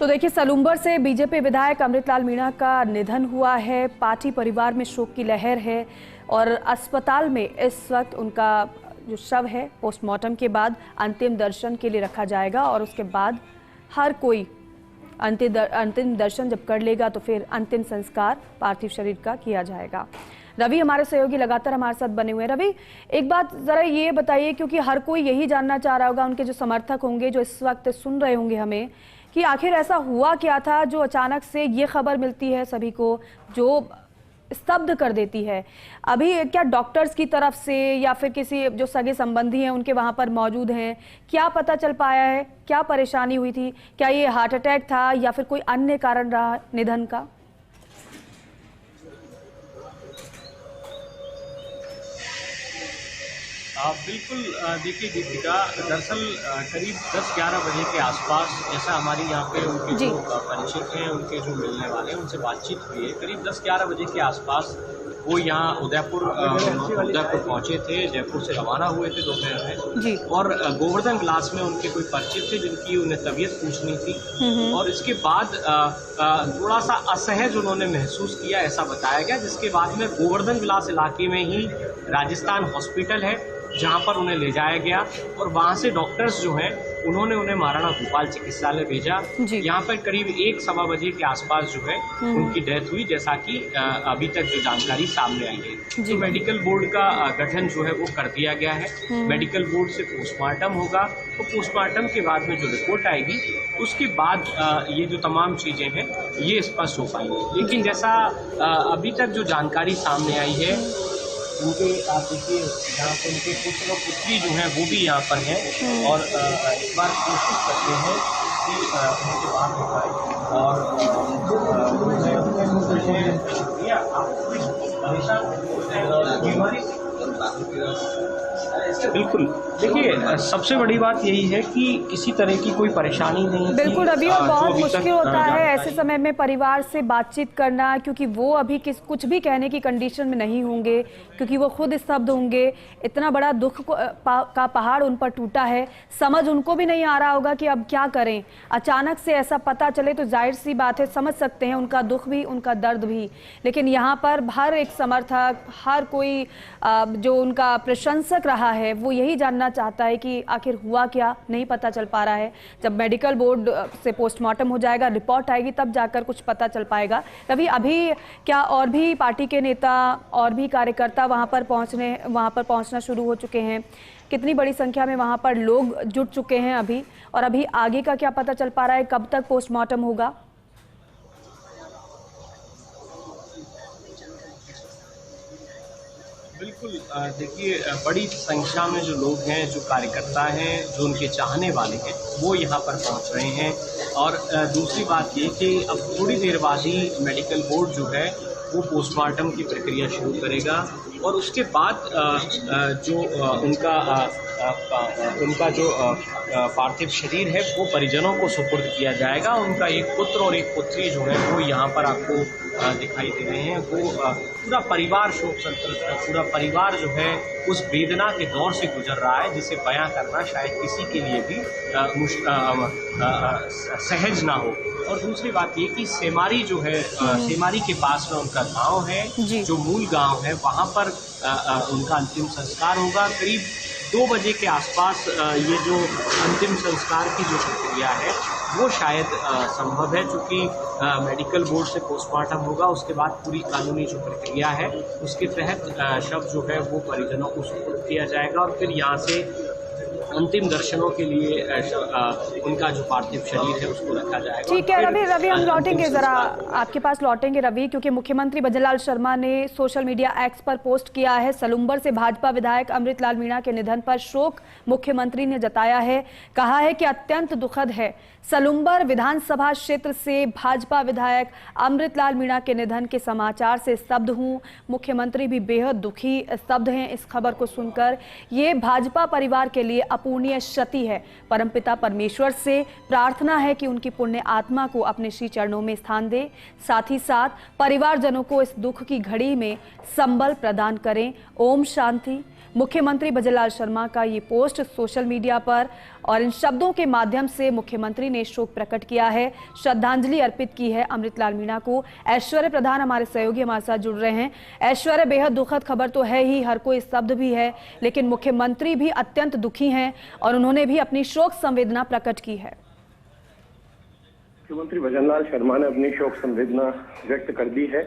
तो देखिए, सलूम्बर से बीजेपी विधायक अमृतलाल मीणा का निधन हुआ है। पार्टी परिवार में शोक की लहर है और अस्पताल में इस वक्त उनका जो शव है पोस्टमार्टम के बाद अंतिम दर्शन के लिए रखा जाएगा और उसके बाद हर कोई अंतिम दर्शन जब कर लेगा तो फिर अंतिम संस्कार पार्थिव शरीर का किया जाएगा। रवि हमारे सहयोगी लगातार हमारे साथ बने हुए हैं। रवि, एक बात जरा ये बताइए, क्योंकि हर कोई यही जानना चाह रहा होगा, उनके जो समर्थक होंगे जो इस वक्त सुन रहे होंगे हमें, कि आखिर ऐसा हुआ क्या था जो अचानक से ये खबर मिलती है सभी को, जो स्तब्ध कर देती है। अभी क्या डॉक्टर्स की तरफ से या फिर किसी जो सगे संबंधी हैं उनके वहां पर मौजूद हैं, क्या पता चल पाया है? क्या परेशानी हुई थी? क्या ये हार्ट अटैक था या फिर कोई अन्य कारण रहा निधन का? बिल्कुल। देखिए दीपिका, दरअसल करीब 10-11 बजे के आसपास, जैसा हमारी यहाँ पे उनके जो परिचित हैं, उनके जो मिलने वाले हैं, उनसे बातचीत हुई है। करीब 10-11 बजे के आसपास वो यहाँ उदयपुर पहुँचे थे। जयपुर से रवाना हुए थे दोपहर में, और गोवर्धन क्लास में उनके कोई परिचित थे जिनकी उन्हें तबीयत पूछनी थी, और इसके बाद थोड़ा सा असहज उन्होंने महसूस किया, ऐसा बताया गया। जिसके बाद में गोवर्धन क्लास इलाके में ही राजस्थान हॉस्पिटल है जहां पर उन्हें ले जाया गया, और वहां से डॉक्टर्स जो हैं उन्होंने उन्हें महाराणा भोपाल चिकित्सालय भेजा। यहाँ पर करीब 1-1:15 बजे के आसपास जो है उनकी डेथ हुई, जैसा कि अभी तक जो जानकारी सामने आई है। तो मेडिकल बोर्ड का गठन जो है वो कर दिया गया है। मेडिकल बोर्ड से पोस्टमार्टम होगा, तो पोस्टमार्टम के बाद में जो रिपोर्ट आएगी उसके बाद ये जो तमाम चीज़ें हैं ये स्पष्ट हो पाएंगी। लेकिन जैसा अभी तक जो जानकारी सामने आई है, उनके आप देखिए यहाँ पर उनके पुत्र और पुत्री जो हैं वो भी यहाँ पर हैं, और इस बार कोशिश करते हैं कि उनके बाहर हो पाए। और बिल्कुल, देखिए सबसे बड़ी बात यही है कि किसी तरह की कोई परेशानी नहीं थी। बिल्कुल रवि, और बहुत मुश्किल होता है ऐसे समय में परिवार से बातचीत करना, क्योंकि वो अभी कुछ भी कहने की कंडीशन में नहीं होंगे, क्योंकि वो खुद स्तब्ध होंगे। इतना बड़ा दुख का पहाड़ उन पर टूटा है, समझ उनको भी नहीं आ रहा होगा कि अब क्या करें। अचानक से ऐसा पता चले तो जाहिर सी बात है, समझ सकते हैं उनका दुख भी, उनका दर्द भी। लेकिन यहाँ पर हर एक समर्थक, हर कोई जो उनका प्रशंसक रहा है, वो यही जानना चाहता है कि आखिर हुआ क्या, नहीं पता चल पा रहा है। जब मेडिकल बोर्ड से पोस्टमार्टम हो जाएगा, रिपोर्ट आएगी, तब जाकर कुछ पता चल पाएगा। रवि, अभी क्या और भी पार्टी के नेता और भी कार्यकर्ता वहां पर पहुंचना शुरू हो चुके हैं? कितनी बड़ी संख्या में वहां पर लोग जुट चुके हैं अभी, और अभी आगे का क्या पता चल पा रहा है, कब तक पोस्टमार्टम होगा? बिल्कुल, देखिए बड़ी संख्या में जो लोग हैं, जो कार्यकर्ता हैं, जो उनके चाहने वाले हैं, वो यहाँ पर पहुँच रहे हैं। और दूसरी बात ये कि अब थोड़ी देर बाद ही मेडिकल बोर्ड जो है वो पोस्टमार्टम की प्रक्रिया शुरू करेगा, और उसके बाद जो उनका जो पार्थिव शरीर है वो परिजनों को सुपुर्द किया जाएगा। उनका एक पुत्र और एक पुत्री जो है वो यहाँ पर आपको दिखाई दे रहे हैं। वो पूरा परिवार शोक संतप्त है, पूरा परिवार जो है उस वेदना के दौर से गुजर रहा है जिसे बयां करना शायद किसी के लिए भी सहज ना हो। और दूसरी बात ये कि सेमारी जो है, सेमारी के पास में उनका गांव है, जो मूल गांव है, वहां पर उनका अंतिम संस्कार होगा। करीब 2 बजे के आसपास ये जो अंतिम संस्कार की जो प्रक्रिया है वो शायद संभव है, क्योंकि मेडिकल बोर्ड से पोस्टमार्टम होगा। उसके बाद पूरी कानूनी जो प्रक्रिया है उसके तहत शव जो है वो परिजनों को सुपुर्द किया जाएगा, और फिर यहाँ से अंतिम दर्शनों के लिए उनका जो पार्थिव शरीर है उसको रखा जाएगा। ठीक है रवि, हम लौटेंगे, जरा आपके पास लौटेंगे रवि, क्योंकि मुख्यमंत्री भजनलाल शर्मा ने सोशल मीडिया एक्स पर पोस्ट किया है। सलूम्बर से भाजपा विधायक अमृतलाल मीणा के निधन पर शोक मुख्यमंत्री ने जताया है। कहा है कि अत्यंत दुखद है, सलूम्बर विधानसभा क्षेत्र से भाजपा विधायक अमृतलाल मीणा के निधन के समाचार से स्तब्ध हूं। मुख्यमंत्री भी बेहद दुखी, स्तब्ध हैं इस खबर को सुनकर। ये भाजपा परिवार के लिए अपूर्णीय क्षति है। परमपिता परमेश्वर से प्रार्थना है कि उनकी पुण्य आत्मा को अपने श्री चरणों में स्थान दे, साथ ही साथ परिवारजनों को इस दुख की घड़ी में संबल प्रदान करें। ओम शांति। मुख्यमंत्री भजनलाल शर्मा का ये पोस्ट सोशल मीडिया पर, और इन शब्दों के माध्यम से मुख्यमंत्री ने शोक प्रकट किया है, श्रद्धांजलि अर्पित की है अमृतलाल मीणा को। ऐश्वर्य प्रधान हमारे सहयोगी हमारे साथ जुड़ रहे हैं। ऐश्वर्य, बेहद दुखद खबर तो है ही, हर कोई स्तब्ध भी है, लेकिन मुख्यमंत्री भी अत्यंत दुखी हैं और उन्होंने भी अपनी शोक संवेदना प्रकट की है। मुख्यमंत्री भजनलाल शर्मा ने अपनी शोक संवेदना व्यक्त कर दी है।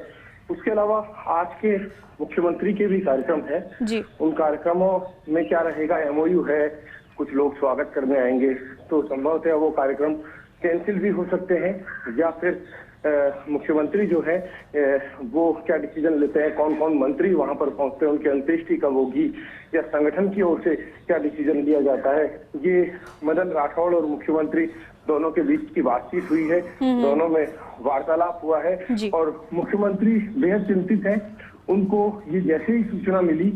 उसके अलावा आज के मुख्यमंत्री के भी कार्यक्रम है जी। उन कार्यक्रमों में क्या रहेगा, एमओयू है, कुछ लोग स्वागत करने आएंगे, तो संभवतः वो कार्यक्रम कैंसिल भी हो सकते हैं, या फिर मुख्यमंत्री जो है वो क्या डिसीजन लेते हैं, कौन कौन मंत्री वहां पर पहुंचते हैं, उनकी अंत्येष्टि कब होगी, या संगठन की ओर से क्या डिसीजन लिया जाता है। ये मदन राठौड़ और मुख्यमंत्री दोनों के बीच की बातचीत हुई है, दोनों में वार्तालाप हुआ है और मुख्यमंत्री बेहद चिंतित हैं। उनको ये जैसे ही सूचना मिली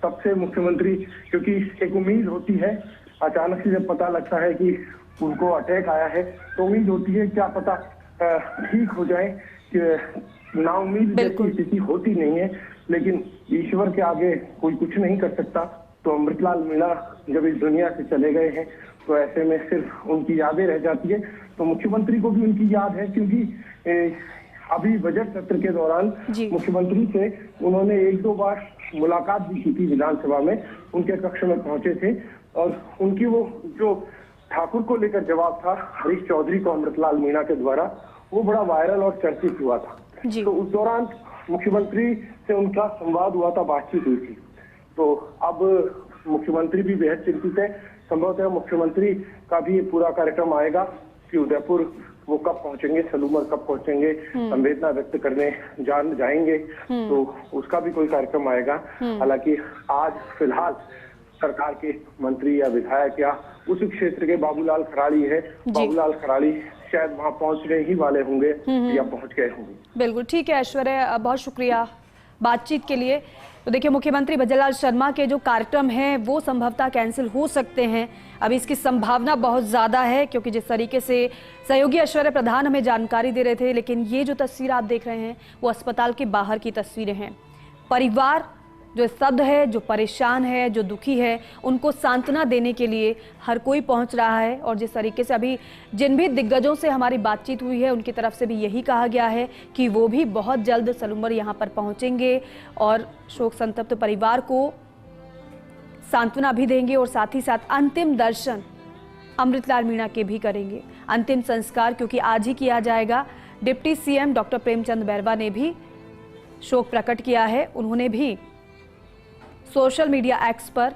तब से मुख्यमंत्री, क्योंकि एक उम्मीद होती है, अचानक से जब पता लगता है कि उनको अटैक आया है तो उम्मीद होती है क्या पता ठीक हो जाए, नाउम्मीद जैसी स्थिति होती नहीं है, लेकिन ईश्वर के आगे कोई कुछ नहीं कर सकता। तो अमृतलाल मीणा जब इस दुनिया से चले गए हैं तो ऐसे में सिर्फ उनकी यादें रह जाती है। तो मुख्यमंत्री को भी उनकी याद है, क्योंकि अभी बजट सत्र के दौरान मुख्यमंत्री से उन्होंने 1-2 बार मुलाकात भी की थी विधानसभा में, उनके कक्ष में पहुंचे थे और उनकी वो जो ठाकुर को लेकर जवाब था हरीश चौधरी को अमृतलाल मीणा के द्वारा, वो बड़ा वायरल और चर्चित हुआ था। तो उस दौरान मुख्यमंत्री से उनका संवाद हुआ था, बातचीत हुई थी। तो अब मुख्यमंत्री भी बेहद चिंतित है। संभवतः मुख्यमंत्री का भी पूरा कार्यक्रम आएगा कि उदयपुर वो कब पहुंचेंगे, सलूमर कब पहुंचेंगे, संवेदना व्यक्त करने जाएंगे, तो उसका भी कोई कार्यक्रम आएगा। हालांकि आज फिलहाल सरकार के मंत्री या विधायक या उस क्षेत्र के बाबूलाल खराड़ी है, बाबूलाल खराड़ी शायद वहां पहुंचने ही वाले होंगे या पहुंच गए होंगे। बिल्कुल ठीक है ऐश्वर्या, बहुत शुक्रिया बातचीत के लिए। तो देखिए, मुख्यमंत्री भजनलाल शर्मा के जो कार्यक्रम हैं वो संभवतः कैंसिल हो सकते हैं, अभी इसकी संभावना बहुत ज़्यादा है, क्योंकि जिस तरीके से सहयोगी ऐश्वर्य प्रधान हमें जानकारी दे रहे थे, लेकिन ये जो तस्वीर आप देख रहे हैं वो अस्पताल के बाहर की तस्वीरें हैं। परिवार जो स्तब्ध है, जो परेशान है, जो दुखी है, उनको सांत्वना देने के लिए हर कोई पहुंच रहा है। और जिस तरीके से अभी जिन भी दिग्गजों से हमारी बातचीत हुई है उनकी तरफ से भी यही कहा गया है कि वो भी बहुत जल्द सलूमर यहाँ पर पहुंचेंगे और शोक संतप्त परिवार को सांत्वना भी देंगे और साथ ही साथ अंतिम दर्शन अमृतलाल मीणा के भी करेंगे। अंतिम संस्कार क्योंकि आज ही किया जाएगा। Deputy CM doctor Premchand Bairwa ने भी शोक प्रकट किया है। उन्होंने भी सोशल मीडिया एक्स पर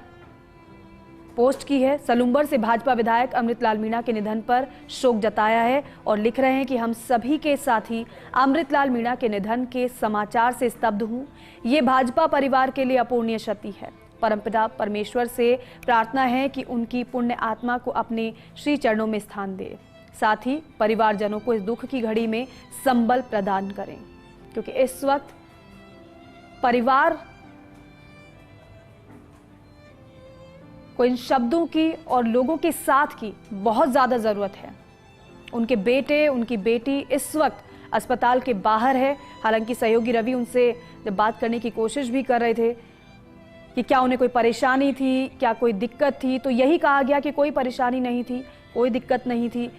पोस्ट की है। सलूमर से भाजपा विधायक अमृतलाल मीणा के निधन पर शोक जताया है और लिख रहे हैं कि हम सभी के साथी अमृतलाल मीणा के निधन के समाचार से स्तब्ध हूं। ये भाजपा परिवार के लिए अपूर्णीय क्षति है। परमपिता परमेश्वर से प्रार्थना है कि उनकी पुण्य आत्मा को अपने श्री चरणों में स्थान दे, साथ ही परिवारजनों को इस दुख की घड़ी में संबल प्रदान करें, क्योंकि इस वक्त परिवार को इन शब्दों की और लोगों के साथ की बहुत ज़्यादा ज़रूरत है। उनके बेटे, उनकी बेटी इस वक्त अस्पताल के बाहर है। हालांकि सहयोगी रवि उनसे जब बात करने की कोशिश भी कर रहे थे कि क्या उन्हें कोई परेशानी थी, क्या कोई दिक्कत थी, तो यही कहा गया कि कोई परेशानी नहीं थी, कोई दिक्कत नहीं थी।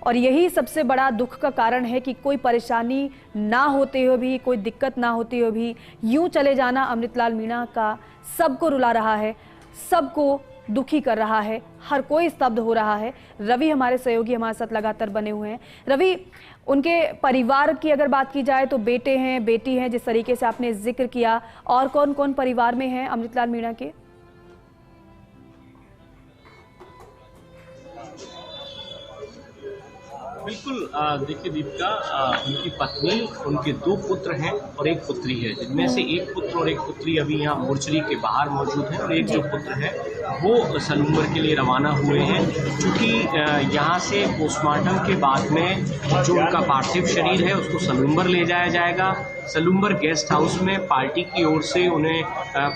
और यही सबसे बड़ा दुख का कारण है कि कोई परेशानी ना होते हुए भी, कोई दिक्कत ना होते हुए भी यूं चले जाना अमृतलाल मीणा का सबको रुला रहा है, सबको दुखी कर रहा है, हर कोई स्तब्ध हो रहा है। रवि हमारे सहयोगी हमारे साथ लगातार बने हुए हैं। रवि, उनके परिवार की अगर बात की जाए तो बेटे हैं, बेटी हैं, जिस तरीके से आपने जिक्र किया, और कौन कौन परिवार में हैं अमृतलाल मीणा के? बिल्कुल, देखिए दीपिका, उनकी पत्नी, उनके 2 पुत्र हैं और 1 पुत्री है, जिनमें से 1 पुत्र और 1 पुत्री अभी यहाँ मोर्चरी के बाहर मौजूद हैं और एक जो पुत्र है वो सलूमर के लिए रवाना हुए हैं। क्योंकि यहाँ से पोस्टमार्टम के बाद में जो उनका पार्थिव शरीर है उसको सलूमर ले जाया जाएगा सलूम्बर गेस्ट हाउस में पार्टी की ओर से उन्हें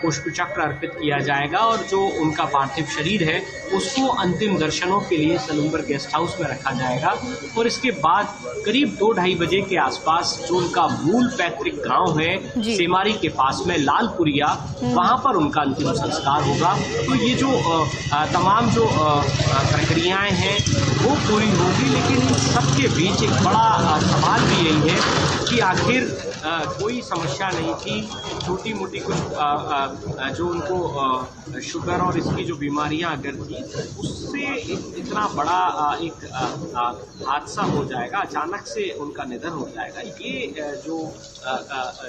पुष्प चक्र अर्पित किया जाएगा और जो उनका पार्थिव शरीर है उसको अंतिम दर्शनों के लिए सलूम्बर गेस्ट हाउस में रखा जाएगा। और इसके बाद करीब 2-2:30 बजे के आसपास जो उनका मूल पैतृक गांव है सेमारी के पास में लालपुरिया, वहां पर उनका अंतिम संस्कार होगा। तो ये जो तमाम जो प्रक्रियाएं हैं वो पूरी होगी, लेकिन सबके बीच एक बड़ा सवाल भी यही है कि आखिर कोई समस्या नहीं थी, छोटी मोटी कुछ जो उनको शुगर और इसकी जो बीमारियां अगर थी उससे इतना बड़ा एक हादसा हो जाएगा, अचानक से उनका निधन हो जाएगा। ये जो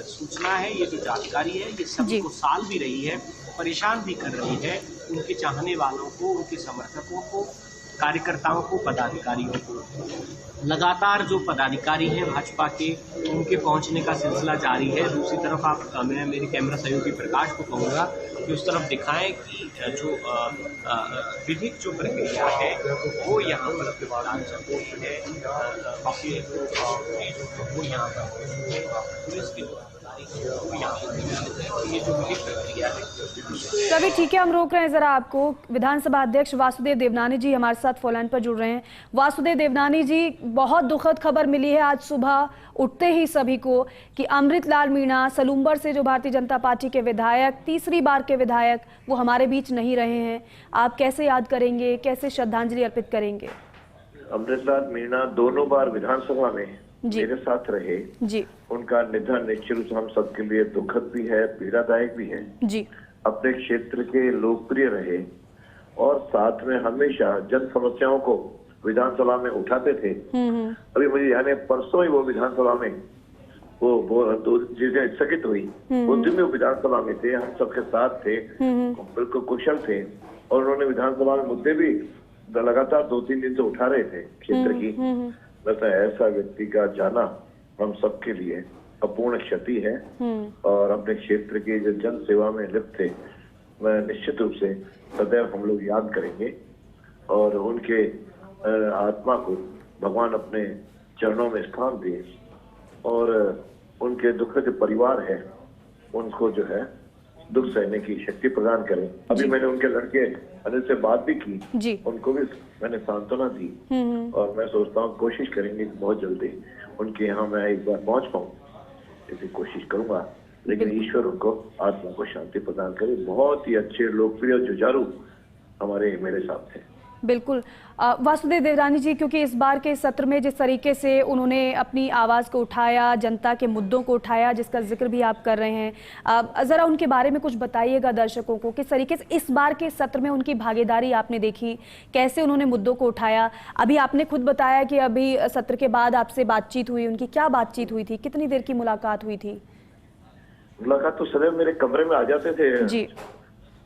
सूचना है, ये जो जानकारी है, ये सभी को साल भी रही है, परेशान भी कर रही है उनके चाहने वालों को, उनके समर्थकों को, कार्यकर्ताओं को, पदाधिकारियों को। लगातार जो पदाधिकारी हैं भाजपा के, उनके पहुंचने का सिलसिला जारी है। दूसरी तरफ मैं मेरे कैमरा सहयोगी प्रकाश को कहूँगा कि उस तरफ दिखाएं कि जो विधिक जो प्रक्रिया है वो यहाँ पर प्रदान चल रही है। वो यहाँ पर पुलिस की ये जो विधिक प्रक्रिया है। तभी ठीक है, हम रोक रहे हैं जरा आपको। विधानसभा अध्यक्ष वासुदेव देवनानी जी हमारे साथ फोन लाइन पर जुड़ रहे हैं। वासुदेव देवनानी जी, बहुत दुखद खबर मिली है आज सुबह उठते ही सभी को कि अमृतलाल मीणा, सलूम्बर से जो भारतीय जनता पार्टी के विधायक, तीसरी बार के विधायक, वो हमारे बीच नहीं रहे हैं। आप कैसे याद करेंगे, कैसे श्रद्धांजलि अर्पित करेंगे? अमृतलाल मीणा दोनों बार विधानसभा में मेरे साथ रहे जी। उनका निधन निश्चित रूप से हम सबके लिए दुखद भी है, पीड़ादायक भी है जी। अपने क्षेत्र के लोकप्रिय रहे और साथ में हमेशा जन समस्याओं को विधानसभा में उठाते थे। अभी मुझे यानी परसों ही वो विधानसभा में वो चीजें स्थगित हुई, उस दिन भी वो विधानसभा में थे, हम सबके साथ थे, बिल्कुल कुशल थे और उन्होंने विधानसभा में मुद्दे भी लगातार 2-3 दिन से उठा रहे थे क्षेत्र की। वैसा ऐसा व्यक्ति का जाना हम सबके लिए अपूर्ण क्षति है और अपने क्षेत्र के जो जन सेवा में लिप्त थे, मैं निश्चित रूप से सदैव हम लोग याद करेंगे और उनके आत्मा को भगवान अपने चरणों में स्थान दे और उनके दुखद जो परिवार है उनको जो है दुख सहने की शक्ति प्रदान करें। अभी मैंने उनके लड़के अनिल से बात भी की, उनको भी मैंने सांत्वना दी और मैं सोचता हूँ कोशिश करेंगे बहुत जल्दी उनके यहाँ मैं एक बार पहुंच पाऊँ, ऐसी कोशिश करूंगा। लेकिन ईश्वर उनको आत्मा को शांति प्रदान करे। बहुत ही अच्छे लोकप्रिय जुझारू हमारे मेरे साथ थे। बिल्कुल वासुदेव देवनानी जी, क्योंकि इस बार के सत्र में जिस तरीके से उन्होंने अपनी आवाज़ को उठाया, जनता के मुद्दों को उठाया, जिसका जिक्र भी आप कर रहे हैं, ज़रा उनके बारे में कुछ बताइएगा दर्शकों को, किस तरीके से इस बार के सत्र में उनकी भागीदारी आपने देखी, कैसे उन्होंने मुद्दों को उठाया। अभी आपने खुद बताया कि अभी सत्र के बाद आपसे बातचीत हुई, उनकी क्या बातचीत हुई थी, कितनी देर की मुलाकात हुई थी? मुलाकात तो सदैव मेरे कमरे में आ जाते थे जी,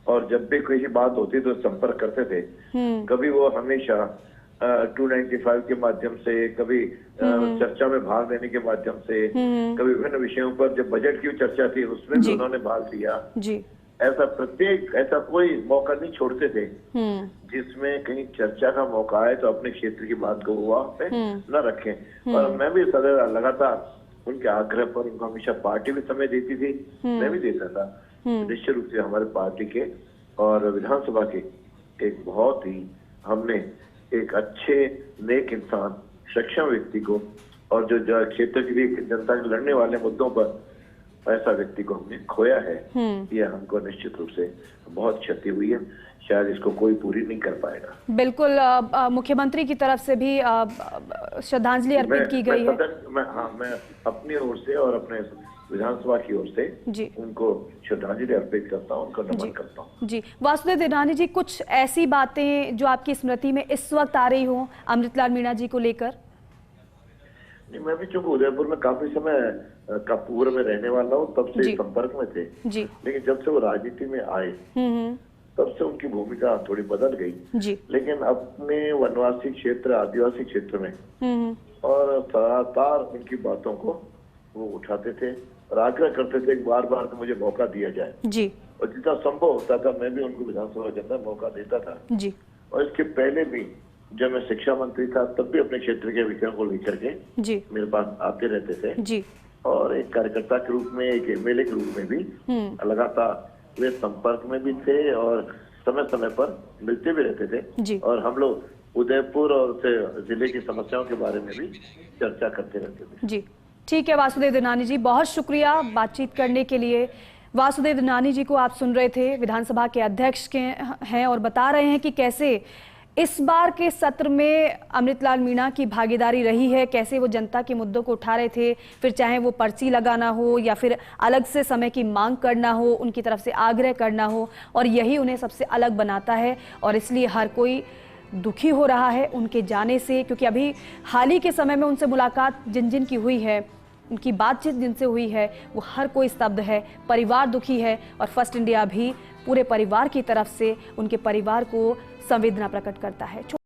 और जब भी कोई बात होती तो संपर्क करते थे। कभी वो हमेशा 295 के माध्यम से, कभी चर्चा में भाग लेने के माध्यम से, कभी विभिन्न विषयों पर जब बजट की चर्चा थी उसमें भी उन्होंने भाग लिया जी। ऐसा कोई मौका नहीं छोड़ते थे जिसमें कहीं चर्चा का मौका आए तो अपने क्षेत्र की बात को वहाँ पे न रखें। और मैं भी सदैव लगातार उनके आग्रह पर उनको हमेशा पार्टी भी समय देती थी, मैं भी देता था। निश्चित रूप से हमारे पार्टी के और विधानसभा के एक बहुत ही हमने एक अच्छे नेक इंसान, सक्षम व्यक्ति को और जो क्षेत्र के लिए जनता के लड़ने वाले मुद्दों पर ऐसा व्यक्ति को हमने खोया है। ये हमको निश्चित रूप से बहुत क्षति हुई है, शायद इसको कोई पूरी नहीं कर पाएगा। बिल्कुल मुख्यमंत्री की तरफ से भी श्रद्धांजलि अर्पित की गई है। मैं अपनी ओर से और अपने विधानसभा की ओर से उनको श्रद्धांजलि अर्पित करता हूँ, उनको नमन करता हूँ जी। वासुदेव देवनानी जी, कुछ ऐसी बातें जो आपकी स्मृति में इस वक्त आ रही हो अमृतलाल मीणा जी को लेकर? नहीं, मैं भी चूंकि उदयपुर में काफी समय का पूर्व में रहने वाला हूँ, तब से संपर्क में थे जी। लेकिन जब से वो राजनीति में आए तब से उनकी भूमिका थोड़ी बदल गई जी। लेकिन अपने वनवासी क्षेत्र, आदिवासी क्षेत्र में और लगातार उनकी बातों को वो उठाते थे और आग्रह करते थे बार बार तो मुझे मौका दिया जाए जी। और जितना संभव होता था मैं भी उनको विधानसभा के अंदर मौका देता था जी। और इसके पहले भी जब मैं शिक्षा मंत्री था तब भी अपने क्षेत्र के विषयों को लेकर के जी मेरे पास आते रहते थे जी। और एक कार्यकर्ता के रूप में, एक एमएलए के रूप में भी लगातार वे संपर्क में भी थे और समय समय पर मिलते भी रहते थे। और हम लोग उदयपुर और जिले की समस्याओं के बारे में भी चर्चा करते रहते थे। जी ठीक है वासुदेव देवनानी जी, बहुत शुक्रिया बातचीत करने के लिए। वासुदेव देवनानी जी को आप सुन रहे थे, विधानसभा के अध्यक्ष के हैं और बता रहे हैं कि कैसे इस बार के सत्र में अमृतलाल मीणा की भागीदारी रही है, कैसे वो जनता के मुद्दों को उठा रहे थे, फिर चाहे वो पर्ची लगाना हो या फिर अलग से समय की मांग करना हो, उनकी तरफ से आग्रह करना हो, और यही उन्हें सबसे अलग बनाता है। और इसलिए हर कोई दुखी हो रहा है उनके जाने से, क्योंकि अभी हाल ही के समय में उनसे मुलाकात जिन जिन की हुई है, उनकी बातचीत जिनसे हुई है, वो हर कोई स्तब्ध है, परिवार दुखी है। और फर्स्ट इंडिया भी पूरे परिवार की तरफ से उनके परिवार को संवेदना प्रकट करता है।